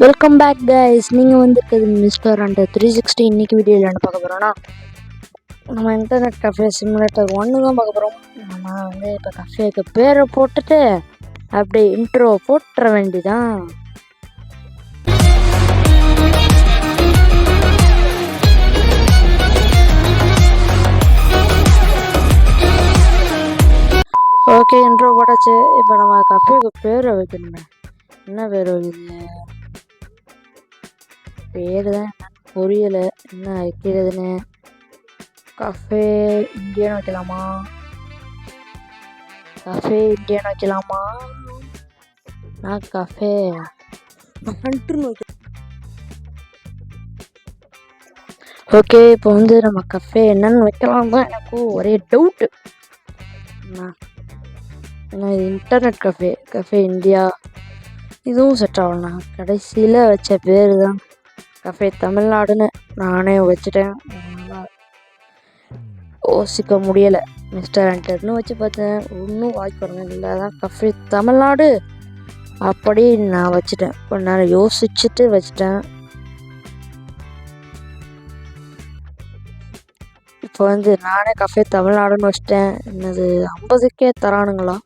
Welcome back guys. நீங்கள் வந்துருக்குது mister under 360. இன்றைக்கி வீடியோவில் என்ன பார்க்க போகிறோன்னா, நம்ம இன்டர்நெட் கஃபே சிமுலேட்டர் 1 தான் பார்க்க போகிறோம். நம்ம வந்து இப்போ கஃபேக்கு பேரை போட்டுட்டு அப்படியே இன்ட்ரோ போட்டுற வேண்டிதான். ஓகே, இன்ட்ரோ போட்டாச்சு. இப்போ நம்ம கஃபேக்கு பேரை வைக்கணுமே. என்ன பேர் வைக்கிறது? பேர் தான் என்னன்னு புரியலை, என்ன வைக்கிறதுன்னு. கஃபே இந்தியன் வைக்கலாமா? கஃபே இந்தியன் வைக்கலாமா? நான் கஃபே ஹண்ட்ருன்னு வைக்க. ஓகே, இப்போ வந்து நம்ம கஃபே என்னன்னு வைக்கலாம் தான் எனக்கு ஒரே டவுட்டு. ஏன்னா இது இன்டர்நெட் கஃபே, கஃபே இந்தியா, இதுவும் செட் ஆகலாம். கடைசியில் வச்ச பேர் தான் கஃபே தமிழ்நாடுன்னு நானே வச்சுட்டேன். யோசிக்க முடியலை. மிஸ்டர் அண்டர்னு வச்சு பார்த்தேன், ஒன்றும் வாய்ப்பு இல்லை. தான் கஃபே தமிழ்நாடு அப்படி நான் வச்சுட்டேன். கொஞ்ச நேரம் யோசிச்சுட்டு வச்சுட்டேன். இப்போ வந்து நானே கஃபே தமிழ்நாடுன்னு வச்சிட்டேன். என்னது 50K தரானுங்களா?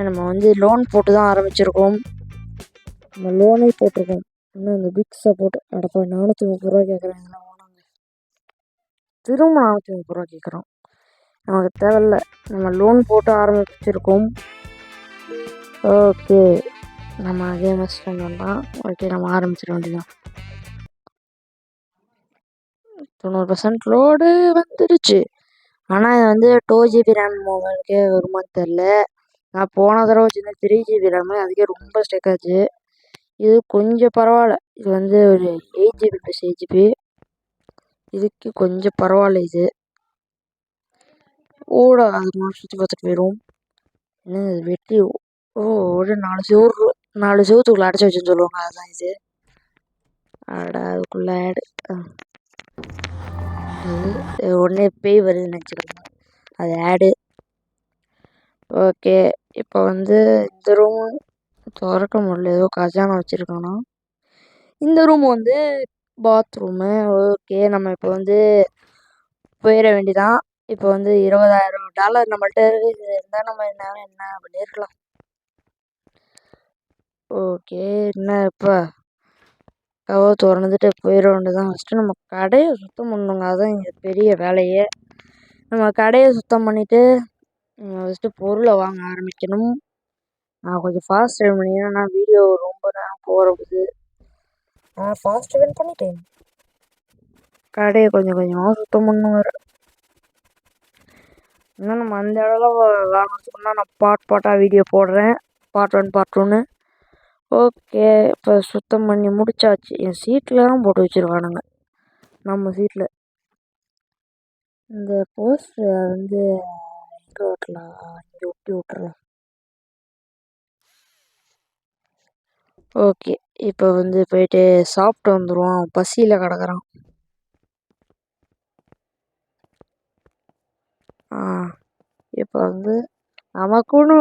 நம்ம வந்து லோன் போட்டு தான் ஆரம்பிச்சிருக்கோம். நம்ம லோனே போட்டிருக்கோம். இன்னும் இந்த பிக் சப்போர்ட் அடப்பா 430 கேட்குறாங்களா? திரும்ப 430 கேட்குறோம். நமக்கு தேவையில்ல, நம்ம லோன் போட்டு ஆரம்பிச்சிருக்கோம். ஓகே, நம்ம அதே மாதிரி தான். ஓகே, நம்ம ஆரம்பிச்சிட வேண்டியதான். 90% லோடு வந்துடுச்சு. ஆனால் இது வந்து 2GB ரேம் மொபைலுக்கே வருமானு தெரில. நான் போன தடவை வச்சுருந்த 3GB ரேமு, அதுக்கே ரொம்ப ஸ்டெக் ஆச்சு. இது கொஞ்சம் பரவாயில்ல. இது வந்து ஒரு 8GB + 8GB, இதுக்கு கொஞ்சம் பரவாயில்ல. இது ஓட அது சுற்றி பார்த்துட்டு போயிடும். என்ன வெட்டி ஒரு 4 செவத்துக்குள்ளே அடைச்சி வச்சுன்னு சொல்லுவாங்க, அதுதான் இது. அதுக்குள்ள ஆடு உடனே பேய் வருதுன்னு நினச்சிக்கோங்க, அது ஆடு. ஓகே, இப்போ வந்து இந்த ரூம் திறக்க முடியல, ஏதோ கஜானா வச்சுருக்கானா. இந்த ரூம் வந்து பாத்ரூமு. ஓகே, நம்ம இப்போ வந்து போயிட வேண்டியதான். இப்போ வந்து $20,000 நம்மள்கிட்ட இருக்குது. இருந்தால் நம்ம என்ன பண்ணியிருக்கலாம். ஓகே, என்ன இப்போ கதவை திறந்துட்டு போயிட வேண்டியதான். ஃபஸ்ட்டு நம்ம கடையை சுத்தம் பண்ணணுங்க, அதுதான் இங்கே பெரிய வேலையே. நம்ம கடையை சுத்தம் பண்ணிவிட்டு ஃபஸ்ட்டு பொருளை வாங்க ஆரம்பிக்கணும். நான் கொஞ்சம் ஃபாஸ்ட் ரன் பண்ணிக்கிறேன், நான் வீடியோ ரொம்ப நேரம் போகிறது. நான் ஃபாஸ்ட் ரன் பண்ணிட்டேன். கடையை கொஞ்சம் கொஞ்சமாக சுத்தம் பண்ணுவார். இன்னும் நம்ம அந்த இடத்துல வாங்கினோம்னா நான் பாட்டாக வீடியோ போடுறேன், பார்ட் 1 பார்ட் 2ன்னு. ஓகே, இப்போ சுத்தம் பண்ணி முடிச்சாச்சு. என் சீட்டில் தான் போட்டு வச்சுருக்கானுங்க, நம்ம சீட்டில். இந்த போஸ்டர் வந்து எங்கே ஓட்டலாம்? இங்கே ஒட்டி விட்டுறலாம். ஓகே, இப்போ வந்து போயிட்டு சாப்பிட்டு வந்துடுவோம். பசியில் கிடக்குறான். இப்போ வந்து நமக்குன்னு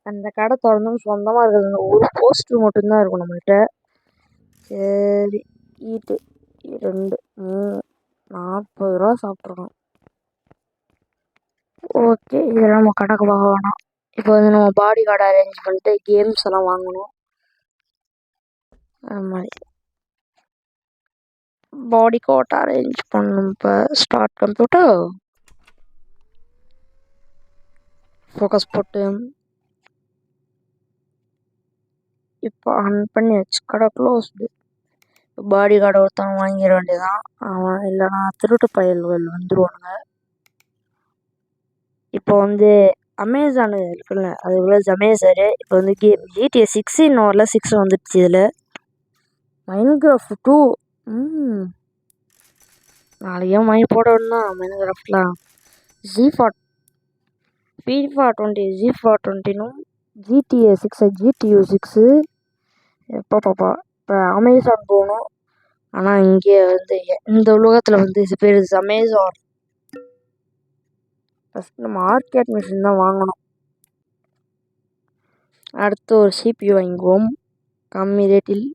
அந்த கடை திறந்தோம் சொந்தமாக இருக்குது. ஒரு போஸ்டர் மட்டும்தான் இருக்கும் நம்மள்கிட்ட. சரி, ஈட்டு 2 3 40 சாப்பிட்ருக்கோம். ஓகே, இதெல்லாம் நம்ம கணக்கு பார்க்க வேணாம். இப்போ வந்து நம்ம பாடி கார்டு அரேஞ்ச் பண்ணிட்டு கேம்ஸ் எல்லாம் வாங்கணும். அது மாதிரி பாடி கார்டு அரேஞ்ச் பண்ணணும். இப்போ ஸ்டார்ட் கம்ப்யூட்டர் ஃபோக்கஸ் போட்டு இப்போ ஆன் பண்ணி வச்சு கடை க்ளோஸ்டு. பாடி கார்டு ஒருத்தவங்க வாங்கிட வேண்டியதான். அவன் இல்லைனா திருட்டு பயல்கள் வந்துடுவானுங்க. இப்போ வந்து அமேசானு இருக்குல்ல, அது இவ்வளோ அமேசாரு. இப்போ வந்து GTA 6 இன்னும் வரல, 6 வந்துடுச்சு. இதில் மைன்கிராஃப்ட் 2 நாளைக்கே மைண்ட் போடணும் தான். மைன்கிராஃப்ட்லாம் FIFA 20 FIFA 20னும் GTA 6 GTU 6 எப்போ பாப்பா. இப்போ அமேசான் போகணும். ஆனால் இங்கே வந்து இந்த உலகத்தில் வந்து பேர் அமேசான். ஃபஸ்ட் நம்ம ஆர்கேட் மிஷின் தான் வாங்கணும். அடுத்து ஒரு CPU வாங்குவோம். கம்மி ரேட்டில்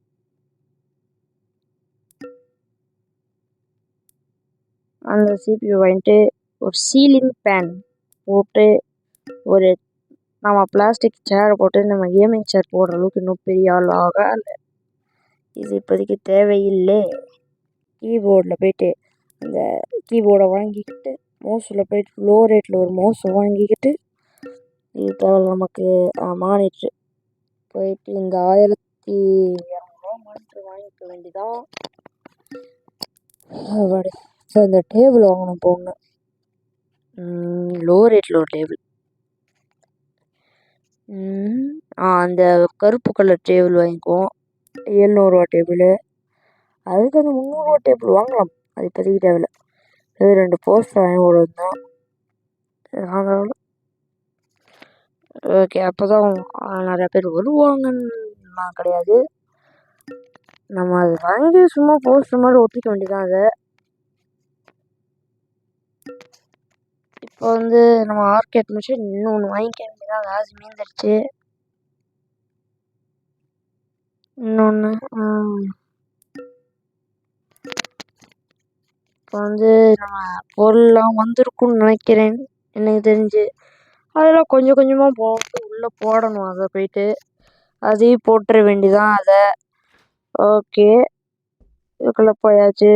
அந்த CPU வாங்கிட்டு ஒரு சீலிங் ஃபேன் போட்டு ஒரு நம்ம பிளாஸ்டிக் சேரை போட்டு நம்ம கேமிங் சேர் போடுற அளவுக்கு இன்னும் பெரிய ஆள் ஆகல. இது இப்போதைக்கு தேவையில்லை. கீபோர்டில் போயிட்டு அந்த கீபோர்டை வாங்கிக்கிட்டு மவுஸில் போயிட்டு லோ ரேட்டில் ஒரு மவுஸை வாங்கிக்கிட்டு இது தேவை நமக்கு மானிட்ரு போயிட்டு இந்த 1200 மானிட்ரு வாங்கிக்க வேண்டியதான். ஸோ இந்த டேபிள் வாங்கணும் போங்க. லோ ரேட்டில் ஒரு டேபிள். அந்த கருப்பு கலர் டேபிள் வாங்கிக்குவோம். 700 டேபிள். அதுக்கு அந்த 300 டேபிள் வாங்கலாம். அது இப்போதைக்கு தேவையில்லை. அது 2 போஸ்டர் வாங்கி விடுறது தான். ஓகே, அப்போ தான் நிறையா பேர் வருவாங்கன்னு கிடையாது. நம்ம அது வாங்கி சும்மா போஸ்டர் மாதிரி ஒட்டிக்க வேண்டியதான். அதை இப்போ வந்து நம்ம ஆர்கேட் மிஷின் இன்னொன்று வாங்கிக்க வேண்டியதான். காசு மீந்துருச்சு. இன்னொன்று இப்போ வந்து நம்ம பொருள்லாம் வந்திருக்குன்னு நினைக்கிறேன். எனக்கு தெரிஞ்சு அதெல்லாம் கொஞ்சம் கொஞ்சமாக போட்டு உள்ளே போடணும். அதை போயிட்டு அதையும் போட்டுற வேண்டியதான். அதை ஓகே, இதுக்குள்ளே போயாச்சு.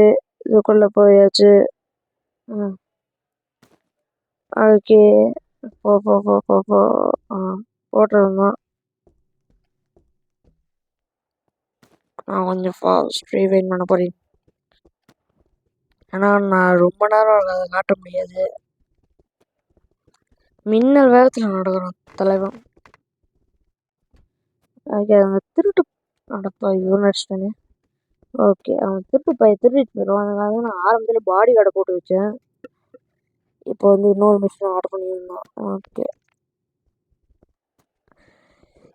ஓகே, போட்டுருந்தோம். நான் கொஞ்சம் ஃபாஸ்ட் ரீவைண்ட் பண்ண போகிறேன். ஏன்னா நான் ரொம்ப நேரம் அதை காட்ட முடியாது. மின்னல் வேகத்தில் நடக்கிறோம் தலைவன். ஓகே, அவங்க திருட்டு நடப்பா இவன் அடிச்சிட்டானே. ஓகே, அவன் திருட்டு போயிடுவான். அதனால நான் ஆரம்பத்தில் பாடி கார்டை போட்டு வச்சேன். இப்போ வந்து இன்னொரு மிஷின் ஆர்டர் பண்ணியிருந்தோம். ஓகே,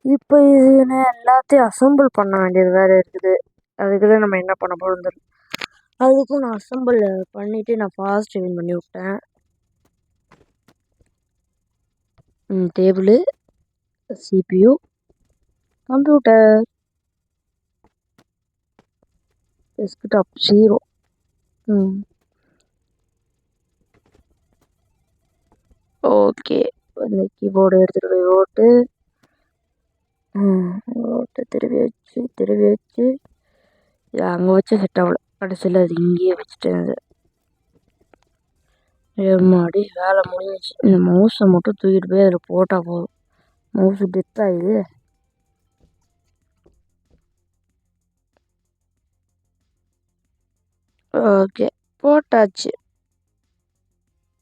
இப்போ இது எல்லாத்தையும் அசம்பிள் பண்ண வேண்டியது வேறு இருக்குது. அதுக்கு தான் நம்ம என்ன பண்ண போகிறோம். அதுக்கும் நான் அசம்பிள் பண்ணிவிட்டு நான் ஃபாஸ்ட் ரிவைண்ட் பண்ணி விட்டேன். Table, CPU, computer, desktop 0. Okay, இந்த கீபோர்டு எடுத்துகிட்டு போய் ஓட்டு திரும்பி வச்சு அங்கே வச்சு செட் ஆகல. கடைசியில் அது இங்கேயே வச்சுட்டேன். அது எம்மாடி வேலை முடிஞ்சிச்சு. இந்த மவுஸை மட்டும் தூக்கிட்டு போய் அதில் போட்டால் போதும். மவுஸு டெத் ஆகுது. ஓகே, போட்டாச்சு.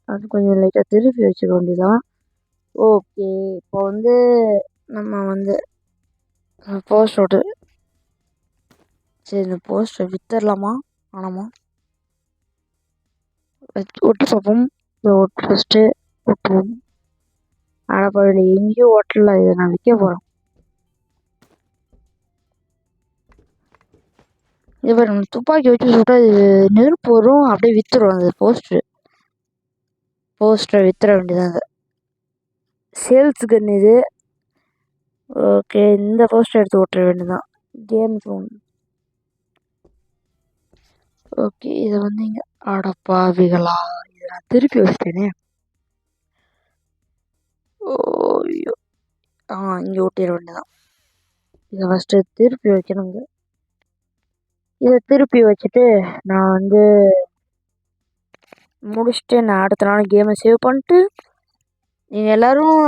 அது கொஞ்சம் லைட்டாக திருப்பி வச்சுக்க வேண்டியதான். ஓகே, இப்போ வந்து நம்ம வந்து போஸ்டர் சரி, இந்த போஸ்டரை வித்தரலாமா ஆனாமா ஒட்டி பார்ப்போம். இதை ஃபஸ்ட்டு ஒட்டுவோம். ஆனால் பரவாயில்ல, எங்கேயும் ஓட்டல. இதை நான் விற்க போகிறேன். இது பாரு, நம்ம துப்பாக்கி வச்சு சுட்டா இது நெருப்பு வரும், அப்படியே விற்றுரும். அந்த போஸ்டரை வித்துற வேண்டியதான். அது சேல்ஸ் கன் இது. ஓகே, இந்த போஸ்டர் எடுத்து ஓட்டுற வேண்டியதான். Game zone. ஓகே, இதை வந்து இங்கே அடப்பாவிகளா, இதை நான் திருப்பி வச்சிட்டேனே. ஓய்யோ, இங்கே ஓட்டிட வேண்டியதான். இதை ஃபஸ்ட்டு திருப்பி வைக்கணுங்க. இதை திருப்பி வச்சுட்டு நான் வந்து முடிச்சுட்டு நான் அடுத்த நாள் கேமை சேவ் பண்ணிட்டு, நீங்கள் எல்லோரும்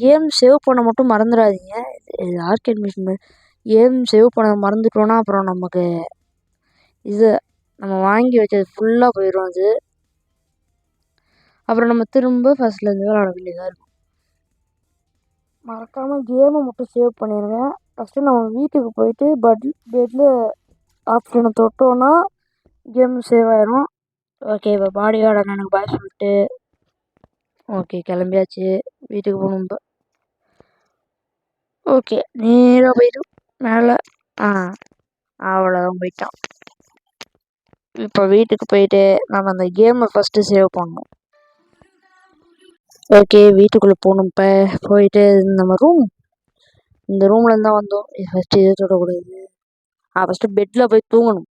கேம் சேவ் பண்ண மட்டும் மறந்துடாதீங்க. இது ஆர்கேட் மிஷின். கேம் சேவ் பண்ண மறந்துட்டோன்னா அப்புறம் நமக்கு இது நம்ம வாங்கி வச்சது ஃபுல்லாக போயிடும். அது அப்புறம் நம்ம திரும்ப ஃபஸ்ட்லேருந்து விளாட வேண்டியதாக இருக்கும். மறக்காமல் கேமை மட்டும் சேவ் பண்ணிடுங்க. ஃபஸ்ட்டு நம்ம வீட்டுக்கு போயிட்டு பெட்டில் ஆப்ஷனை தொட்டோன்னா கேம் சேவ் ஆயிரும். ஓகே, இப்போ பாடி கார்டு எனக்கு பாய் சொல்லிட்டு ஓகே கிளம்பியாச்சு. வீட்டுக்கு போகணும் இப்போ. ஓகே, நேராக போயிடும் மேலே. அவ்வளோதான், போயிட்டான். இப்போ வீட்டுக்கு போயிட்டு நம்ம அந்த கேமை ஃபஸ்ட்டு சேவ் பண்ணணும். ஓகே, வீட்டுக்குள்ளே போகணும். இப்போ போயிட்டு நம்ம இந்த ரூம்லேருந்து தான் வந்தோம். ஃபஸ்ட்டு இதை தொடக்கூடாது. ஃபஸ்ட்டு பெட்டில் போய் தூங்கணும்.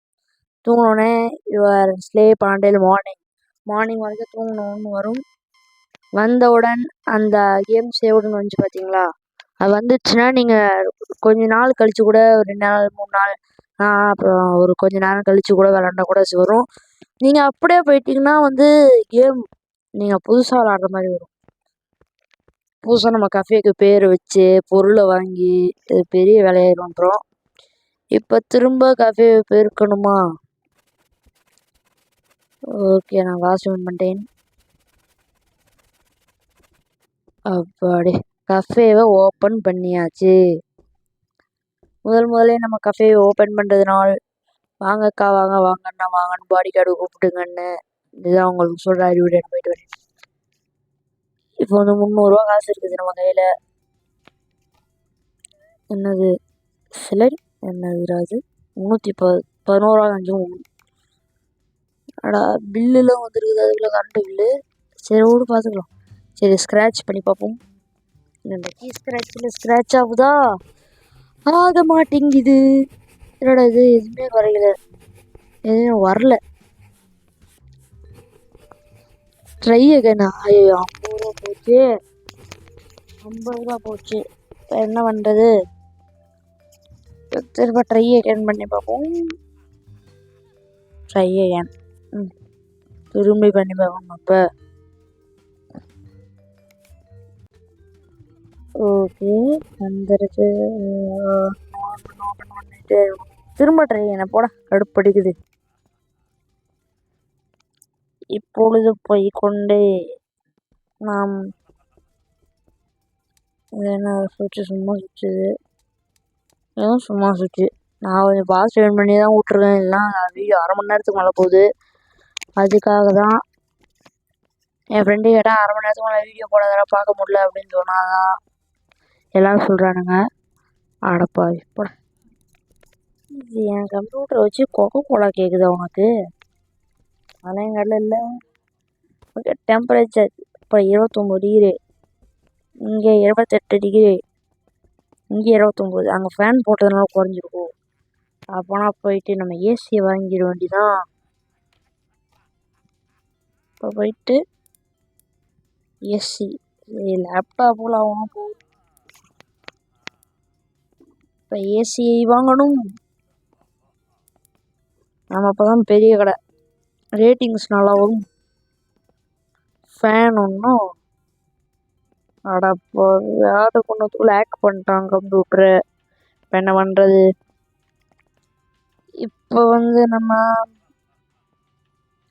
தூங்கினோடனே your sleep until morning. Morning வரைக்கும் தூங்கணும்னு வரும். வந்தவுடன் அந்த கேம் சேவ்டுன்னு வந்துச்சு பார்த்தீங்களா, அது வந்துச்சுன்னா நீங்கள் கொஞ்ச நாள் கழித்து கூட ஒரு 2 நாள் 3 நாள் அப்புறம் ஒரு கொஞ்ச நேரம் கழித்து கூட விளாண்டா கூட வரும். நீங்கள் அப்படியே போயிட்டீங்கன்னா வந்து கேம் நீங்கள் புதுசாக விளாட்ற மாதிரி வரும். புதுசாக நம்ம கஃபேக்கு பேர் வச்சு பொருளை வாங்கி இது பெரிய வேலையாயிரும். அப்புறம் இப்போ திரும்ப கஃபே பெருக்கணுமா? ஓகே, நான் வாட்ச்மேன் பண்ணிட்டேன். அப்பாடி, கஃபேவை ஓப்பன் பண்ணியாச்சு. முதல்ல நம்ம கஃபேவை ஓப்பன் பண்ணுறதுனால வாங்கக்கா வாங்க வாங்கண்ணா வாங்கன்னு பாடி கார்டு கூப்பிட்டுங்கன்னு இதுதான் உங்களுக்கு சொல்கிற அறிவுரை. போயிட்டு வரேன். இப்போ வந்து 300 ரூபா காசு இருக்குது நம்ம கையில். என்னது சிலர் என்னது அது 311 ரூபா 5 அடா பில்லுலாம் வந்துருக்குது. அதுக்குள்ள கரண்ட் பில்லு. சரி ஓடு பார்த்துக்கலாம். சரி ஸ்க்ராட்ச் பண்ணி பார்ப்போம். இந்த கீ ஸ்க்ராட்ச் ஆகுதா? ஆக மாட்டேங்குது. என்னடா இது எதுவுமே வரையில, எதுவுமே வரல. Try again. ஐயோ 50 ரூபா போச்சு, 50 ரூபா போச்சு. இப்போ என்ன பண்ணுறது? திரும்ப ட்ரை அகைன் பண்ணி பார்ப்போம். Try again. திரும்பி பண்ணி பார்க்கணும். இப்போ ஓகே வந்துருச்சு. திரும்ப ட்ரை என்ன போட கடுப்படிக்குது. இப்பொழுது போய்கொண்டே நாம் என்ன சுவிட்சு சும்மா சுவிட்சுது, எதுவும் சும்மா சுவிட்சு. நான் கொஞ்சம் பாஸ்ட் ட்ரெயின் பண்ணி தான் விட்ருக்கேன். இல்லைனா வீடியோ 1/2 மணி நேரத்துக்கு மேலே போகுது. அதுக்காக தான் என் ஃப்ரெண்டு கேட்டால் 1/2 மணி நேரத்துக்கு மேலே வீடியோ போடாதடா பார்க்க முடியல அப்படின்னு சொன்னாதான் எல்லோரும் சொல்கிறானுங்க. அடப்பா இப்போ இது என் கம்ப்யூட்டரை வச்சு கொக்கோ கோலா கேட்குதா உனக்கு? அதெல்லாம் எங்கள் கடலில் இல்லை. ஓகே, டெம்பரேச்சர் இப்போ 29 டிகிரி, இங்கே 28 டிகிரி, இங்கே 29. அங்கே ஃபேன் போட்டதுனால குறைஞ்சிருக்கும். அப்போனா போயிட்டு நம்ம ஏசியை வாங்கிட வேண்டிதான். இப்போ போயிட்டு ஏசி லேப்டாப்பில் ஆகணும். இப்போ ஏசியை வாங்கணும். நம்ம அப்போ தான் பெரிய கடை, ரேட்டிங்ஸ் நல்லா வரும். ஃபேன் ஒன்றும் அடப்போ யாரு கொண்டு லேக் பண்ணிட்டாங்க கம்ப்யூட்டரை. இப்போ என்ன பண்ணுறது? இப்போ வந்து நம்ம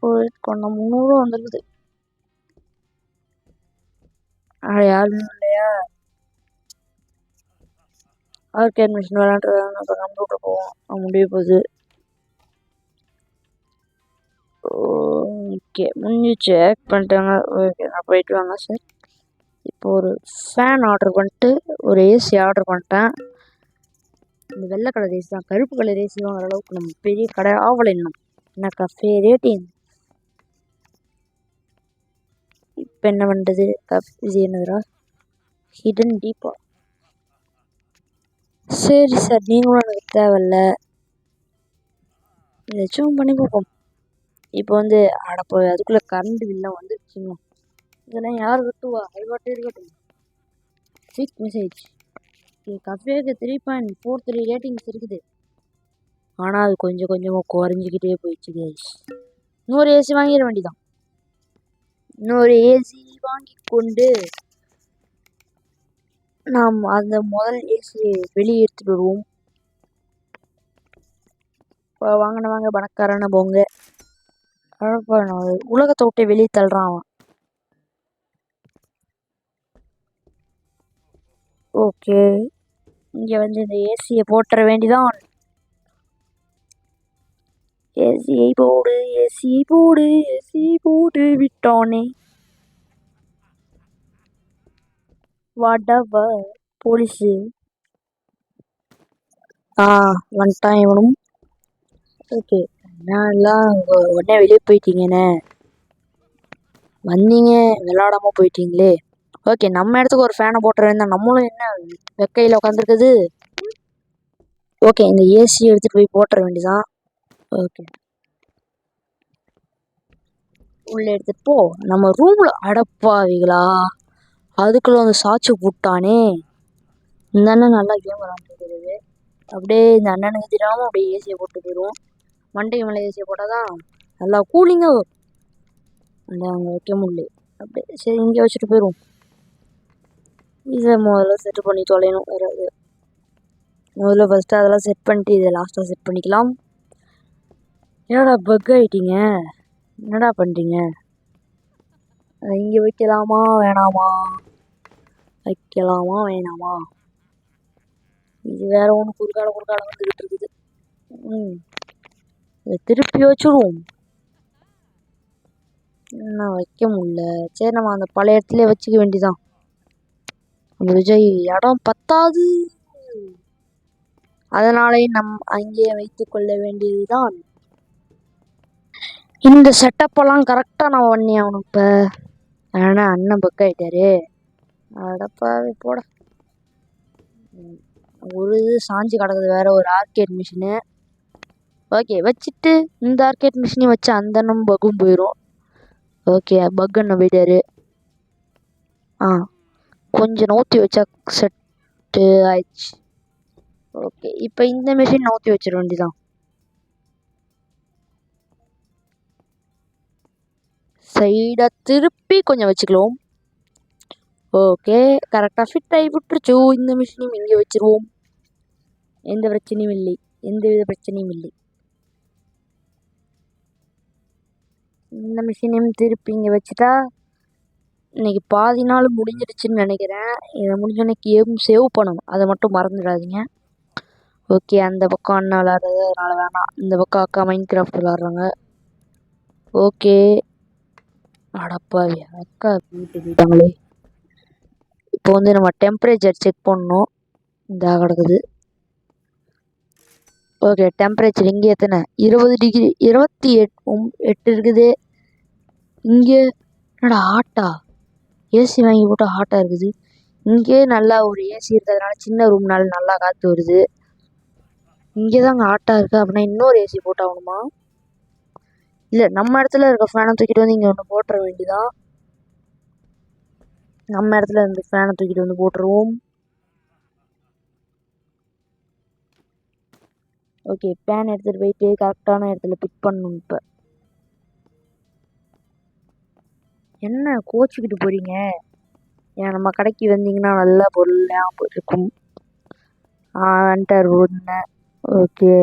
போயிட்டு 300 வந்துருக்குது. யாருமே இல்லையா? ஆர்கேட் மிஷின் விளாண்டுருக்காங்க. இப்போ கம்ப்யூட்டர் போவோம், முடிய போகுது. ஓகே முடிஞ்சிச்சு, ஆக்ட் பண்ணிட்டாங்க. ஓகே நான் போயிட்டு வாங்க சார். இப்போ ஒரு ஃபேன் ஆர்டர் பண்ணிட்டு ஒரு ஏசி ஆர்டர் பண்ணிட்டேன். இந்த வெள்ளை கலர் ஏசி தான், கருப்பு கலர் ஏசி வாங்குற அளவுக்கு நம்ம பெரிய கடை ஆகலை இன்னும். என்ன கஃபே ரேட்டிங். இப்போ என்ன பண்ணுறது? இது என்னதுடா ஹிடன் டீப்பா? சரி சார், நீங்களும் எனக்கு தேவையில்ல, ஏதாச்சும் பண்ணி பார்ப்போம். இப்போ வந்து அடப்போ அதுக்குள்ளே கரண்ட் பில்லாம் வந்துருச்சுங்க. இதெல்லாம் யார் கட்டுவா? அதுபாட்டு இருக்கட்டும். Quick message. கஃபேக்கு 3.43 ரேட்டிங்ஸ் இருக்குது. ஆனால் அது கொஞ்சம் கொஞ்சமாக குறைஞ்சிக்கிட்டே போயிடுச்சு கைஸ். இன்னொரு ஏசி வாங்கிட வேண்டியதான். இன்னொரு ஏசி வாங்கி கொண்டு நாம் அந்த முதல் ஏசியை வெளியே எடுத்துட்டு வருவோம். வாங்க பணக்காரன போங்க. உலகத்தை விட்டு வெளியே தள்ளுறான் அவன். ஓகே, இங்கே வந்து இந்த ஏசியை போட்டுற வேண்டிதான். ஏசியை போடு ஏசியை போடு ஏசியை போடு விட்டானே. வாடவ போலீஸு வந்துட்டான் இவனும். ஓகே, எல்லாம் உடனே வெளியே போயிட்டீங்கண்ணே, வந்தீங்க விளாடாம போயிட்டீங்களே. ஓகே, நம்ம இடத்துக்கு ஒரு ஃபேனை போட்டுற வேண்டாம். நம்மளும் என்ன வெக்கையில் உட்காந்துருக்குது. ஓகே, இந்த ஏசி எடுத்துகிட்டு போய் போட்டுற வேண்டியதான். ஓகே, உள்ளே எடுத்துகிட்டு போ. நம்ம ரூமில் அடப்பாவிகளா, அதுக்குள்ளே வந்து சாச்சு போட்டானே. இந்த அண்ணன் நல்லா கேம் விளாண்டுருக்குது. அப்படியே இந்த அண்ணனுக்கு தெரியாமல் அப்படியே ஏசியை போட்டு போயிடுவோம். மண்டைக்கு மேலே ஏசியை போட்டால் தான் நல்லா கூலிங்காக வரும். அந்த அங்கே வைக்க முடியல. அப்படியே சரி இங்கே வச்சுட்டு போயிடுவோம். இதை முதல்ல செட் பண்ணி தொலையணும். வேறு முதல்ல ஃபஸ்ட்டு அதெல்லாம் செட் பண்ணிட்டு இதை லாஸ்ட்டாக செட் பண்ணிக்கலாம். என்னடா பக் ஆகிட்டீங்க, என்னடா பண்ணுறீங்க? அதை இங்கே வைக்கலாமா வேணாமா, வைக்கலாமா வேணாமா? இது வேற ஒன்று குறுக்கால வந்துக்கிட்டு இருக்குது. இதை திருப்பி வச்சுடுவோம். என்ன வைக்க முடியல. சரி நம்ம அந்த பழைய இடத்துல வச்சுக்க வேண்டியதான். விஜய் இடம் பத்தாது, அதனாலே நம் அங்கே வைத்து கொள்ள வேண்டியதுதான். இந்த செட்டப்பெல்லாம் கரெக்டாக நான் பண்ணி ஆகணும். இப்போ ஆனால் அண்ணன் பக் ஆகிட்டாரு. அடப்பாவே போட ஒரு இது சாஞ்சி கிடக்குது வேற ஒரு ஆர்கேட் மிஷினு. ஓகே, வச்சுட்டு இந்த ஆர்கேட் மிஷினையும் வச்சு அந்த அண்ணன் பக்கும் போயிடும். ஓகே, பக் அண்ணன் போயிட்டாரு. கொஞ்சம் நோத்தி வச்சா செட்டு ஆயிடுச்சு. ஓகே, இப்போ இந்த மிஷின் நோத்தி வச்சிட வேண்டியதான். சைடாக திருப்பி கொஞ்சம் வச்சுக்கலாம். ஓகே, கரெக்டாக ஃபிட் ஆகி விட்டுருச்சோ. இந்த மிஷினையும் இங்கே வச்சுருவோம். எந்த பிரச்சனையும் இல்லை, எந்தவித பிரச்சனையும் இல்லை. இந்த மிஷினையும் திருப்பி இங்கே வச்சுட்டா இன்னைக்கு பாதி நாள் முடிஞ்சிடுச்சுன்னு நினைக்கிறேன். இதை முடிஞ்சோடனே கேம் சேவ் பண்ணணும், அதை மட்டும் மறந்துடாதீங்க. ஓகே, அந்த பக்கம் அண்ணா விளாட்றது அதனால் வேணாம். இந்த பக்கம் அக்கா மைண்ட் கிராஃப்ட் விளாட்றாங்க. ஓகே, அடப்பாவி அக்கா வீட்டு போயிட்டாங்களே. இப்போ வந்து நம்ம டெம்பரேச்சர் செக் பண்ணணும். இந்த கிடக்குது. ஓகே, டெம்பரேச்சர் இங்கே எத்தனை 20 டிகிரி 28 இருக்குது. இங்கே என்னடா ஹாட்டா, ஏசி வாங்கி போட்டு ஹாட்டாக இருக்குது. இங்கே நல்லா ஒரு ஏசி இருக்கிறதுனால சின்ன ரூம்னால நல்லா காற்று வருது. இங்கே தாங்க ஹாட்டாக இருக்குது. அப்படின்னா இன்னொரு ஏசி போட்டாகணுமா? இல்லை, நம்ம இடத்துல இருக்க ஃபேனை தூக்கிட்டு வந்து இங்கே ஒன்று போட்டுற வேண்டியதான். நம்ம இடத்துல இருந்து ஃபேனை தூக்கிட்டு வந்து போட்டுருவோம். ஓகே, ஃபேன் எடுத்துகிட்டு போயிட்டு கரெக்டான இடத்துல பிக் பண்ணணும். இப்போ என்ன கோச்சிக்கிட்டு போகிறீங்க? ஏன் நம்ம கடைக்கு வந்தீங்கன்னா நல்ல பொருளாக இருக்கும். என்டர் ஒன்று. ஓகே,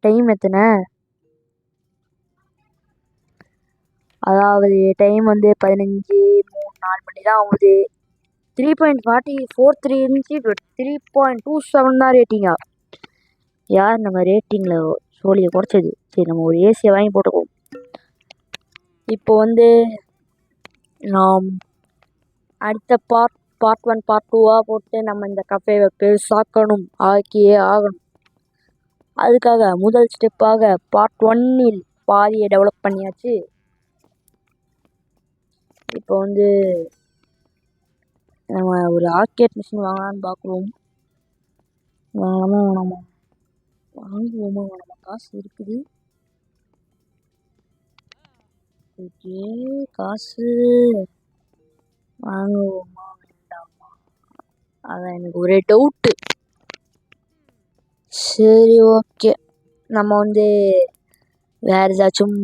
டைம் எத்தனை? அதாவது டைம் வந்து 15:03 மணி தான் ஆகுது. 3.43 இருந்துச்சு, இப்போ 3.27 தான் ரேட்டிங்கா. யார் நம்ம ரேட்டிங்கில் சோழியை குறைச்சது? சரி, நம்ம ஒரு ஏசியை வாங்கி போட்டுக்குவோம். இப்போ வந்து நாம் அடுத்த பார்ட் 1 பார்ட் 2வாக போட்டு நம்ம இந்த கஃபேவை பெருசாக்கணும், ஆக்கியே ஆகணும். அதுக்காக முதல் ஸ்டெப்பாக பார்ட் 1இல் பாதியை டெவலப் பண்ணியாச்சு. இப்போ வந்து நம்ம ஒரு ஆர்கேட் மிஷின் வாங்கலான்னு பார்க்குறோம். வாங்குவோமா வேணாமா? காசு இருக்குது. ஓகே, காசு வாங்குவோமா வேண்டாமா, அதான் எனக்கு ஒரே டவுட்டு. சரி, ஓகே, நம்ம வந்து வேறு ஏதாச்சும்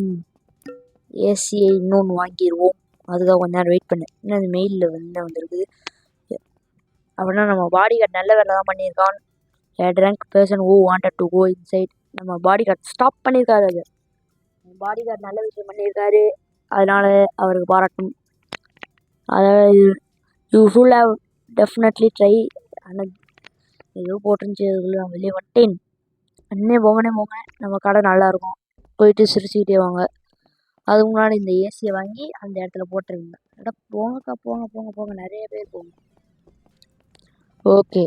ஏசியை இன்னொன்று வாங்கிடுவோம். அதுதான் கொஞ்ச நேரம் வெயிட் பண்ணு. இன்னும் அது மெயிலில் வந்துருக்குது. அப்படின்னா நம்ம பாடி கார்டு நல்ல வேலை தான் பண்ணியிருக்கான். Drunk person who wanted to go inside. நம்ம பாடி கார்டு ஸ்டாப் பண்ணியிருக்காரு. அது பாடி கார்டு நல்ல விஷயம் பண்ணியிருக்காரு, அதனால் அவருக்கு பாராட்டும். அதாவது you should have definitely try. ஆனால் ஏதோ போட்டுருந்துச்சு, அதுக்குள்ளே நான் வெளியே வந்துட்டேன். அண்ணே போங்கண்ணே போங்க, நம்ம கடை நல்லாயிருக்கும், போயிட்டு சிரிச்சுக்கிட்டே வாங்க. அதுக்கு முன்னாடி இந்த ஏசியை வாங்கி அந்த இடத்துல போட்டுருவீங்க. அட போங்கக்கா, போங்க போங்க போங்க, நிறைய பேர் போங்க. ஓகே,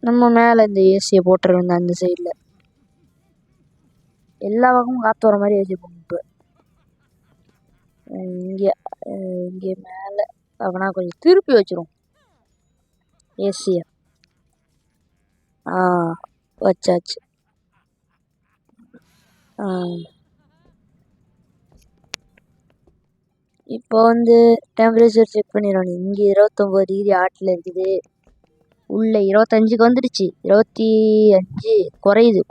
நம்ம மேலே இந்த ஏசியை போட்டுருவோங்க. அந்த சைடில் எல்லா பக்கமும் காற்று வர மாதிரி ஏசி போகும். இப்போ இங்கே மேலே அப்படின்னா கொஞ்சம் திருப்பி வச்சிரும். ஏசியா வச்சாச்சு. இப்போ வந்து டெம்பரேச்சர் செக் பண்ணிடணும். இங்கே 29 டிகிரி ஆட்டில் இருக்குது. உள்ள 25க்கு வந்துடுச்சு. 25 குறையுது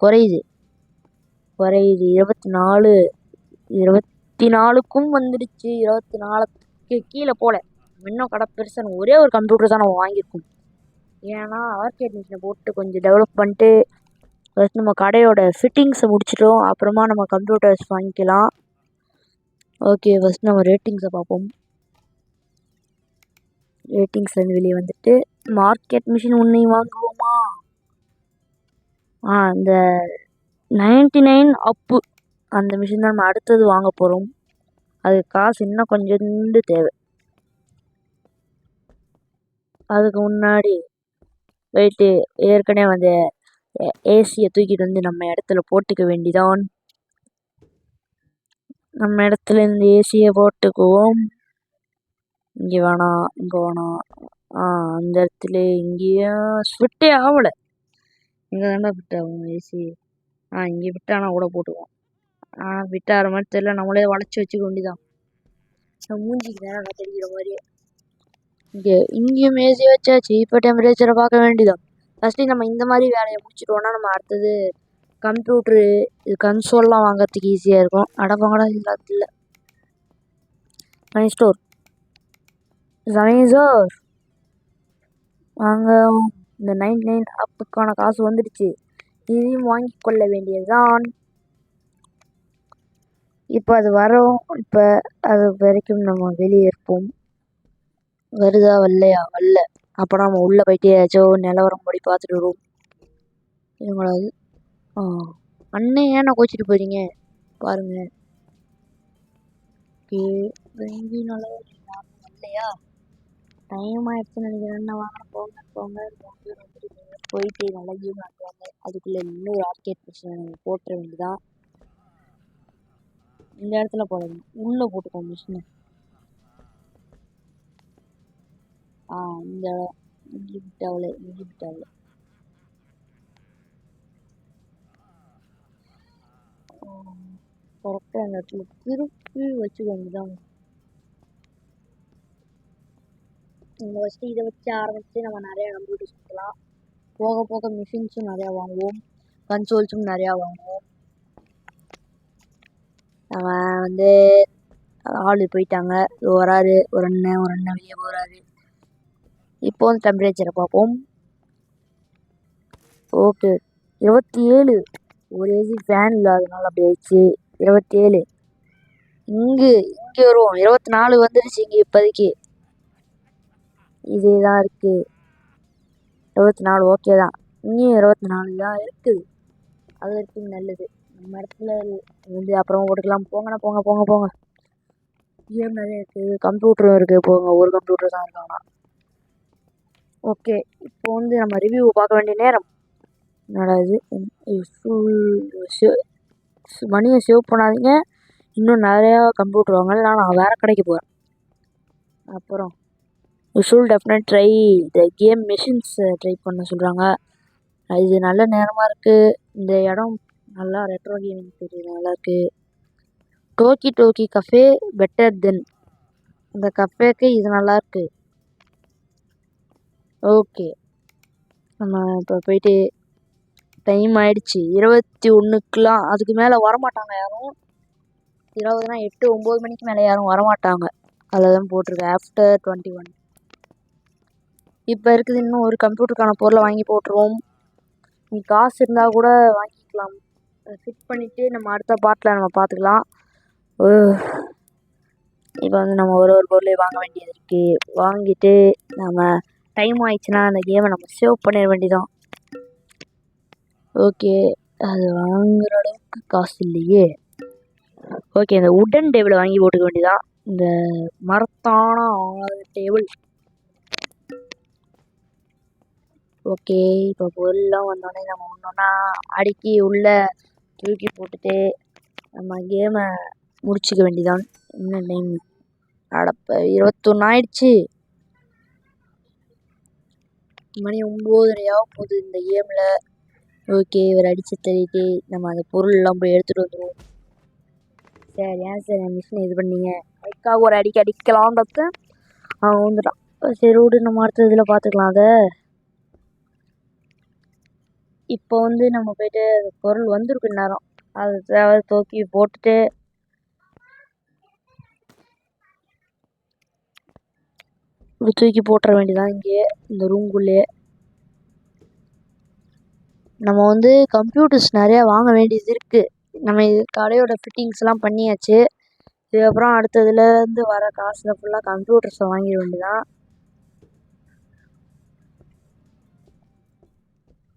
24க்கும் வந்துடுச்சு. 24க்கு கீழே போல. இன்னும் கடை பெருசாக ஒரே ஒரு கம்ப்யூட்டர் தான் நம்ம வாங்கியிருக்கோம். ஏன்னா ஆர்கேட் மிஷினை போட்டு கொஞ்சம் டெவலப் பண்ணிட்டு ஃபஸ்ட் நம்ம கடையோட ஃபிட்டிங்ஸை முடிச்சிட்டோம். அப்புறமா நம்ம கம்ப்யூட்டர்ஸ் வாங்கிக்கலாம். ஓகே, ஃபஸ்ட் நம்ம ரேட்டிங்ஸை பார்ப்போம். ரேட்டிங்ஸ்லேருந்து வெளியே வந்துட்டு மார்க்கெட் மிஷின் ஒன்றையும் வாங்குவோமா? இந்த 99 அப்பு அந்த மிஷின் தான் நம்ம அடுத்தது வாங்க போகிறோம். அது காசு இன்னும் கொஞ்சோண்டு தேவை. அதுக்கு முன்னாடி போயிட்டு ஏற்கனவே வந்து ஏசியை தூக்கிட்டு வந்து நம்ம இடத்துல போட்டுக்க வேண்டிதான். நம்ம இடத்துல இந்த ஏசியை போட்டுக்குவோம். இங்கே வேணாம், இங்கே வேணாம். அந்த இடத்துல இங்கேயும் ஃபிட்டே ஆகலை. இங்கே தாண்டா ஃபிட் ஆகும் ஏசி. இங்கே ஃபிட்டானா கூட போட்டுக்குவோம். ஃபிட் ஆகிற மாதிரி தெரியல. நம்மளே வளைச்சி வச்சுக்க வேண்டிதான். மூஞ்சிக்கு நேரம் தெரிகிற மாதிரியே. இங்கேயும் ஏசி வச்சாச்சு. இப்போ டெம்பரேச்சரை பார்க்க வேண்டியதான். ஃபஸ்ட்டு நம்ம இந்த மாதிரி வேலையை முடிச்சிட்டோன்னா நம்ம அடுத்தது கம்ப்யூட்ரு இது கன்சோல்லாம் வாங்குறதுக்கு ஈஸியாக இருக்கும். அடப்பங்கடா இல்லாத இல்லை. ஸ்டோர் சார் வாங்க. இந்த 99 அப்புக்கான காசு வந்துடுச்சு. இதையும் வாங்கி கொள்ள வேண்டியதுதான். இப்போ அது வரும். இப்போ அது வரைக்கும் நம்ம வெளியே இருப்போம். வருதா வரலையா? வரல. அப்போ நம்ம உள்ளே போயிட்டு ஏதாச்சும் நிலவரம் படி பார்த்துட்டு வருவோம். இவங்களாவது அண்ணே ஏன்னா கோச்சிட்டு போறீங்க பாருங்க. நல்லா இல்லையா? டைம் ஆயிடுச்சுன்னு நினைக்கிறேன். வாங்க போங்க போயிட்டு நல்லா கேம் ஆடுவாங்க. அதுக்குள்ளே இன்னொரு ஆர்கேட் மிஷின் போட்டுற வேண்டியதான். இந்த இடத்துல போடணும். உள்ளே போட்டுக்கோங்க மிஷினை. இந்த இங்கே விட்டாவில் கரெக்டாக அந்த இடத்துல திருப்பி வச்சுக்க வேண்டியதான். நம்ம ஃபஸ்ட்டு இதை வச்சு ஆரம்பித்து நம்ம நிறையா கம்ப்யூட்டர்ஸ் கொடுக்கலாம். போக போக மிஷின்ஸும் நிறையா வாங்குவோம். கன்சோல்ஸும் நிறையா வாங்குவோம். நம்ம வந்து ஆள் போயிட்டாங்க. வராரு ஒரு அண்ணன் வெளியே போகிறாரு. இப்போ வந்து டெம்பரேச்சரை பார்ப்போம். ஓகே, 27. ஒரு ஏசி ஃபேன் இல்லாதனால அப்படி ஆயிடுச்சு. 27. இங்கே வருவோம். 24 வந்துடுச்சு. இங்கே இப்போதைக்கு இதே தான் இருக்குது. 24 ஓகே தான். இங்கேயும் 24 தான் இருக்குது. அது வரைக்கும் நல்லது. நம்ம இடத்துல வந்து அப்புறமா போட்டுக்கலாம். போங்க. கேம் நிறைய இருக்குது. கம்ப்யூட்டரும் இருக்குது. போங்க, ஒரு கம்ப்யூட்டர் தான் இருக்காங்க. ஓகே, இப்போ வந்து நம்ம ரிவ்யூ பார்க்க வேண்டிய நேரம். என்னடா இது? மணியை சேவ் பண்ணாதீங்க. இன்னும் நிறையா கம்ப்யூட்டர் வாங்க. நான் வேறு கடைக்கு போகிறேன். அப்புறம் you should definite try the game machines try பண்ண சொல்கிறாங்க. இது நல்ல நேரமாக இருக்குது. இந்த இடம் நல்லா ரெட்ரோ கேமிங் தெரியுது. நல்லாயிருக்கு. டோக்கி கஃபே பெட்டர் தென். இந்த கஃபேக்கு இது நல்லாயிருக்கு. ஓகே, நம்ம இப்போ போயிட்டு டைம் ஆயிடுச்சு. 21க்குலாம் அதுக்கு மேலே வரமாட்டாங்க யாரும். 20னா 8-9 மணிக்கு மேலே யாரும் வரமாட்டாங்க. அதில் தான் போட்டிருக்கு ஆஃப்டர் 21. இப்போ இருக்குது. இன்னும் ஒரு கம்ப்யூட்டருக்கான பொருளை வாங்கி போட்டுருவோம். நீ காசு இருந்தால் கூட வாங்கிக்கலாம். ஃபிட் பண்ணிவிட்டு நம்ம அடுத்த பார்ட்டில் நம்ம பார்த்துக்கலாம். இப்போ வந்து நம்ம ஒரு பொருளையும் வாங்க வேண்டியது இருக்குது. வாங்கிட்டு நம்ம டைம் ஆயிடுச்சுன்னா அந்த கேமை நம்ம சேவ் பண்ணிட வேண்டியதான். ஓகே, அது வாங்குற அளவுக்கு காசு இல்லையே. ஓகே, இந்த உடன் டேபிளை வாங்கி போட்டுக்க வேண்டியதான். இந்த மரத்தான டேபிள். ஓகே, இப்போ பொருள்லாம் வந்தோடனே நம்ம ஒன்றா அடுக்கி உள்ளே தூக்கி போட்டுட்டு நம்ம கேமை முடிச்சிக்க வேண்டியதான். இன்னும் டைம் 21 ஆயிடுச்சு. மணி 9:30 போகுது இந்த கேமில். ஓகே, இவர் அடித்து தள்ளிட்டு நம்ம அந்த பொருள்லாம் போய் எடுத்துகிட்டு வந்துடுவோம். சரி, ஏன் சார் என் மிஷினை இது பண்ணீங்க? அதுக்காக ஒரு அடிக்கலாம் பார்த்தேன், அவன் வந்துட்டான். சரி விடு, நம்ம அடுத்த இதில் பார்த்துக்கலாம். அதை இப்போ நம்ம போயிட்டு பொருள் வந்துருக்கு நேரம், அது தேவை தூக்கி போட்டுட்டு இப்படி தூக்கி போட்டுற வேண்டியதான். இங்கே இந்த ரூம்குள்ளேயே நம்ம கம்ப்யூட்டர்ஸ் நிறையா வாங்க வேண்டியது இருக்குது. நம்ம இது கடையோட ஃபிட்டிங்ஸ்லாம் பண்ணியாச்சு. இதுக்கப்புறம் அடுத்ததுலேருந்து வர காசில் ஃபுல்லாக கம்ப்யூட்டர்ஸை வாங்கிட வேண்டியதான்.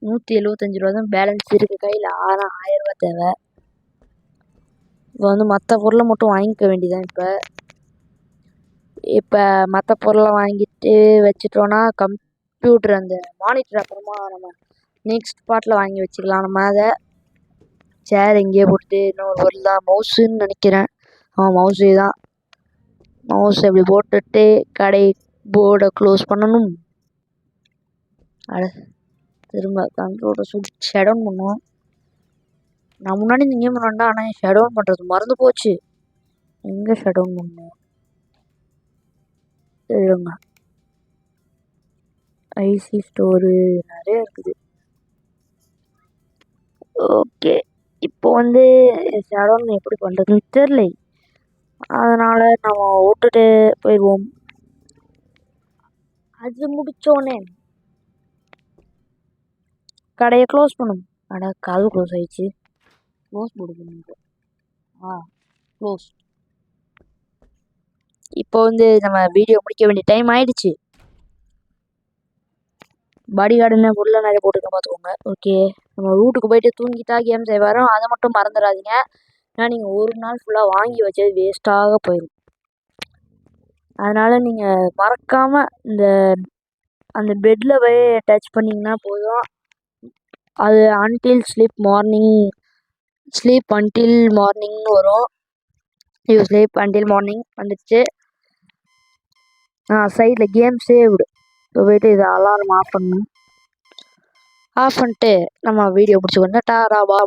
175 ரூபா தான் பேலன்ஸ் இருக்குது கையில். 1000 ரூபா தேவை. இப்போ மற்ற பொருளை மட்டும் வாங்கிக்க வேண்டியதான். இப்போ மற்ற பொருளை வாங்கிட்டு வச்சிட்டோன்னா கம்ப்யூட்டர் அந்த மானிட்டர் அப்புறமா நம்ம நெக்ஸ்ட் பார்ட்டில் வாங்கி வச்சுக்கலாம். நம்ம அதை சேர் இங்கேயே போட்டு இன்னொரு பொருள் தான் மவுஸுன்னு நினைக்கிறேன். மவுஸே தான். மவுஸ் அப்படி போட்டுட்டு கடை போர்டை க்ளோஸ் பண்ணணும். திரும்ப கம்ப்யூட்டர் சுவிட்ச் ஷட் டவுன் பண்ணுவோம். நான் முன்னாடி இந்த கேம் விளாண்டா, ஆனால் ஷட் டவுன் பண்ணுறது மறந்து போச்சு. எங்கே ஷட் டவுன் பண்ணுவோம்? சரிங்க, ஐசி ஸ்டோரு நிறைய இருக்குது. ஓகே, இப்போ ஷட் டவுன் எப்படி பண்ணுறதுன்னு தெரியல. அதனால் நம்ம விட்டுட்டு போயிடுவோம். அது முடித்தோடனே கடையை க்ளோஸ் பண்ணும். ஆனால் கதவு க்ளோஸ் ஆயிடுச்சு. க்ளோஸ் போர்டு பண்ணுங்க. க்ளோஸ். இப்போ நம்ம வீடியோ முடிக்க வேண்டிய டைம் ஆயிடுச்சு. பாடி கார்டுன்னு பொருள் நிறைய போட்டுக்க பார்த்துக்கோங்க. ஓகே, நம்ம வீட்டுக்கு போயிட்டு தூங்கிட்டா கேம் செய்வாரோ, அதை மட்டும் மறந்துடாதீங்க. ஏன்னா நீங்கள் ஒரு நாள் ஃபுல்லாக வாங்கி வச்சது வேஸ்ட்டாக போயிடும். அதனால் நீங்கள் மறக்காமல் அந்த பெட்டில் போய் டச் பண்ணிங்கன்னா போதும். அது அன்டில் ஸ்லீப் அன்டில் மார்னிங்னு வரும். ஸ்லீப் அன்டில் மார்னிங் வந்துடுச்சு. சைடில் கேம் சேவ்டு. இப்போ போய்ட்டு இதை அலாரம் ஆஃப் பண்ணணும். ஆஃப் பண்ணிட்டு நம்ம வீடியோ பிடிச்சிக்கோங்க. டாடா, பா.